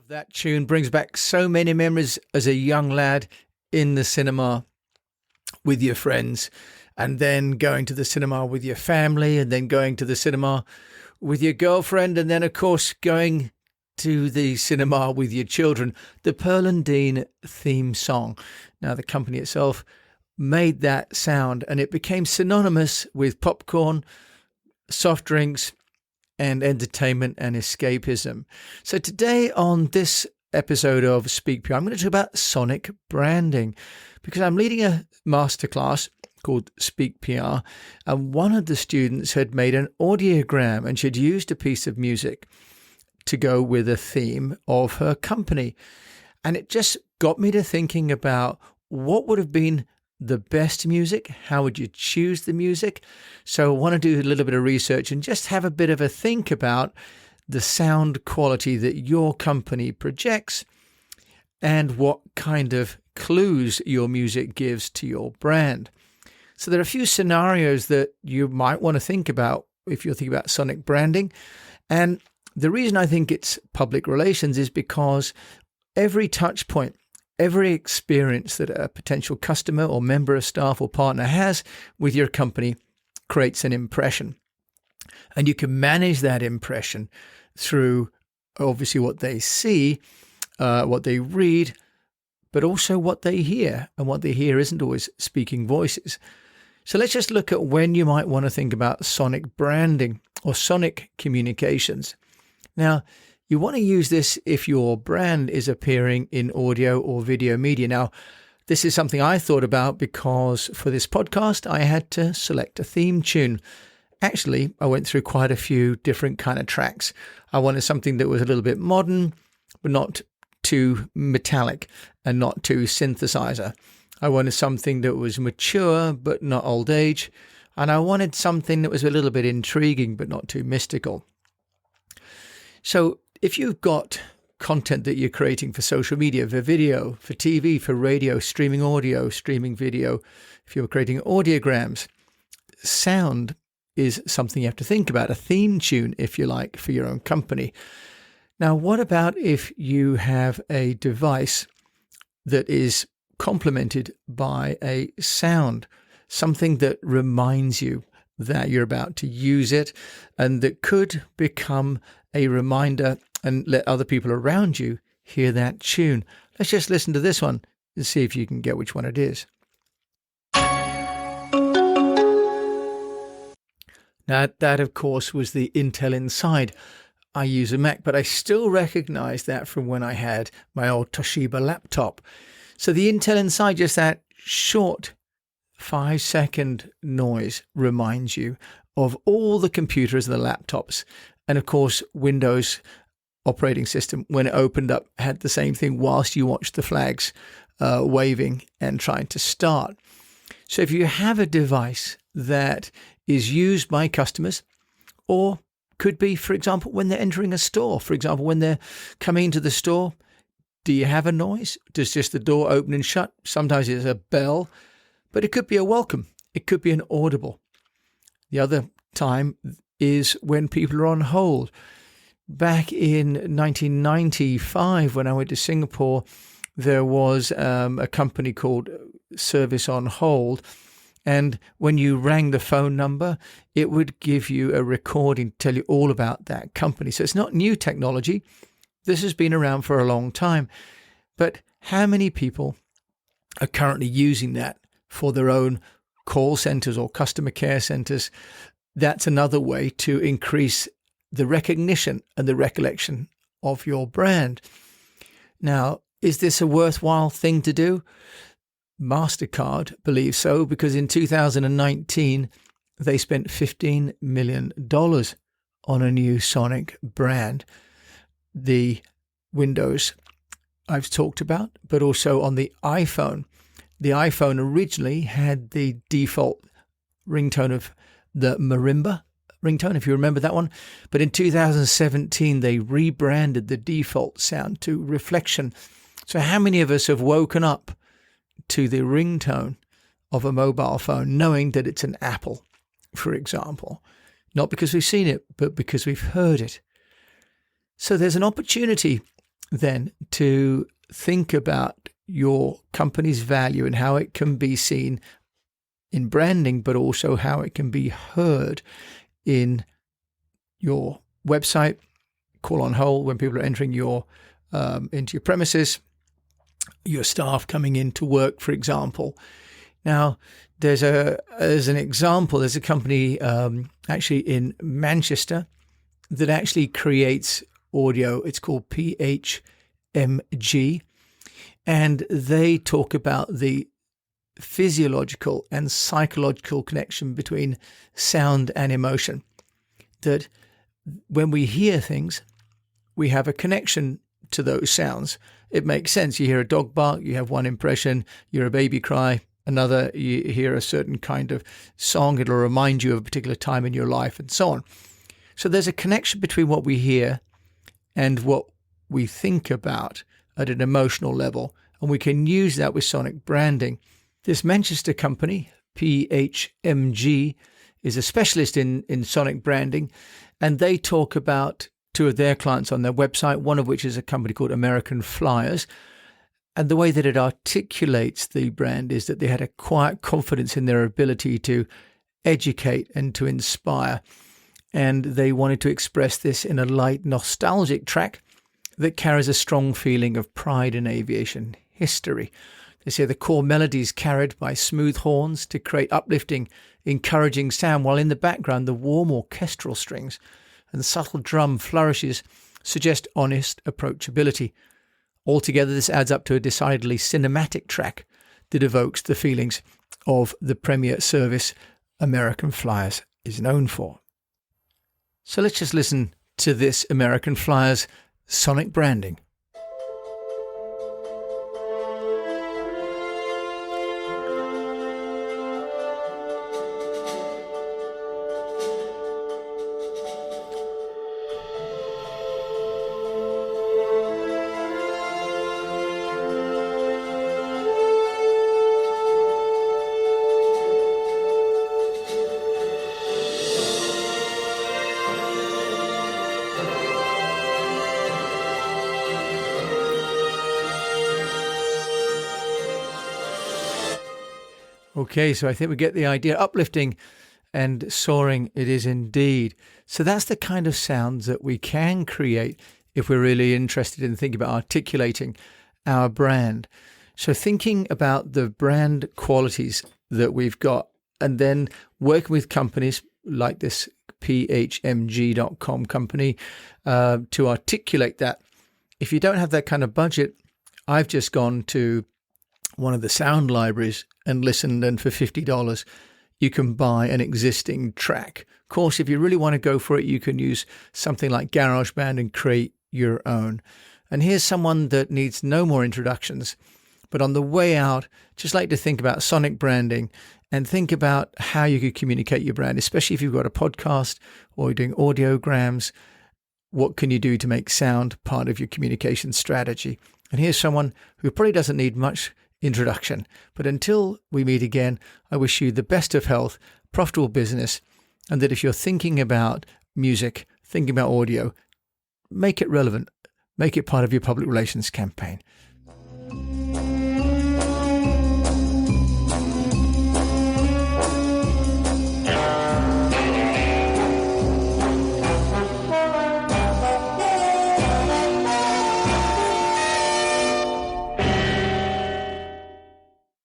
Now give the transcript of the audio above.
That tune brings back so many memories as a young lad in the cinema with your friends, and then going to the cinema with your family, and then going to the cinema with your girlfriend, and then, of course, going to the cinema with your children. The Pearl and Dean theme song. Now, the company itself made that sound, and it became synonymous with popcorn, soft drinks, and entertainment and escapism. So today on this episode of Speak PR, I'm going to talk about sonic branding, because I'm leading a masterclass called Speak PR, and one of the students had made an audiogram, and she'd used a piece of music to go with a theme of her company. And it just got me to thinking about what would have been the best music. How would you choose the music? So I want to do a little bit of research and just have a bit of a think about the sound quality that your company projects and what kind of clues your music gives to your brand. So there are a few scenarios that you might want to think about if you're thinking about sonic branding. And the reason I think it's public relations is because every touch point, every experience that a potential customer or member of staff or partner has with your company creates an impression. And you can manage that impression through obviously what they see, what they read, but also what they hear. And what they hear isn't always speaking voices. So let's just look at when you might want to think about sonic branding or sonic communications. Now, you want to use this if your brand is appearing in audio or video media. Now, this is something I thought about because for this podcast, I had to select a theme tune. Actually, I went through quite a few different kind of tracks. I wanted something that was a little bit modern, but not too metallic and not too synthesizer. I wanted something that was mature, but not old age. And I wanted something that was a little bit intriguing, but not too mystical. So if you've got content that you're creating for social media, for video, for TV, for radio, streaming audio, streaming video, if you're creating audiograms, sound is something you have to think about, a theme tune, if you like, for your own company. Now, what about if you have a device that is complemented by a sound, something that reminds you that you're about to use it and that could become a reminder and let other people around you hear that tune? Let's just listen to this one and see if you can get which one it is. Now, that, of course, was the Intel Inside. I use a Mac, but I still recognize that from when I had my old Toshiba laptop. So the Intel Inside, just that short 5-second noise reminds you of all the computers and the laptops. And of course, Windows operating system, when it opened up, had the same thing whilst you watched the flags waving and trying to start. So if you have a device that is used by customers, or could be, for example, when they're entering a store, for example, when they're coming into the store, do you have a noise? Does just the door open and shut? Sometimes it's a bell, but it could be a welcome. It could be an audible. The other time is when people are on hold. Back in 1995, when I went to Singapore, there was a company called Service on Hold. And when you rang the phone number, it would give you a recording to tell you all about that company. So it's not new technology. This has been around for a long time. But how many people are currently using that for their own call centers or customer care centers? That's another way to increase the recognition and the recollection of your brand. Now, is this a worthwhile thing to do? MasterCard believes so, because in 2019, they spent $15 million on a new sonic brand. The Windows I've talked about, but also on the iPhone. The iPhone originally had the default ringtone of the marimba ringtone, if you remember that one. But in 2017, they rebranded the default sound to Reflection. So how many of us have woken up to the ringtone of a mobile phone knowing that it's an Apple, for example? Not because we've seen it, but because we've heard it. So there's an opportunity then to think about your company's value and how it can be seen in branding, but also how it can be heard in your website, call on hold when people are entering your into your premises, your staff coming in to work, for example. Now, there's an example, there's a company actually in Manchester that actually creates audio. It's called PHMG, and they talk about the physiological and psychological connection between sound and emotion. That when we hear things, we have a connection to those sounds. It makes sense. You hear a dog bark, you have one impression. You hear a baby cry, another. You hear a certain kind of song, it'll remind you of a particular time in your life, and so on. So there's a connection between what we hear and what we think about at an emotional level, and we can use that with sonic branding. This Manchester company, PHMG, is a specialist in sonic branding, and they talk about two of their clients on their website, one of which is a company called American Flyers. And the way that it articulates the brand is that they had a quiet confidence in their ability to educate and to inspire. And they wanted to express this in a light, nostalgic track that carries a strong feeling of pride in aviation history. They say the core melody is carried by smooth horns to create uplifting, encouraging sound, while in the background the warm orchestral strings and subtle drum flourishes suggest honest approachability. Altogether, this adds up to a decidedly cinematic track that evokes the feelings of the premier service American Flyers is known for. So let's just listen to this American Flyers sonic branding. Okay, so I think we get the idea. Uplifting and soaring it is indeed. So that's the kind of sounds that we can create if we're really interested in thinking about articulating our brand. So thinking about the brand qualities that we've got, and then working with companies like this phmg.com company to articulate that. If you don't have that kind of budget, I've just gone to one of the sound libraries and listened, and for $50 you can buy an existing track. Of course, if you really want to go for it, you can use something like GarageBand and create your own. And here's someone that needs no more introductions, but on the way out, just like to think about sonic branding and think about how you could communicate your brand, especially if you've got a podcast or you're doing audiograms. What can you do to make sound part of your communication strategy? And here's someone who probably doesn't need much introduction. But until we meet again, I wish you the best of health, profitable business, and that if you're thinking about music, thinking about audio, make it relevant, make it part of your public relations campaign.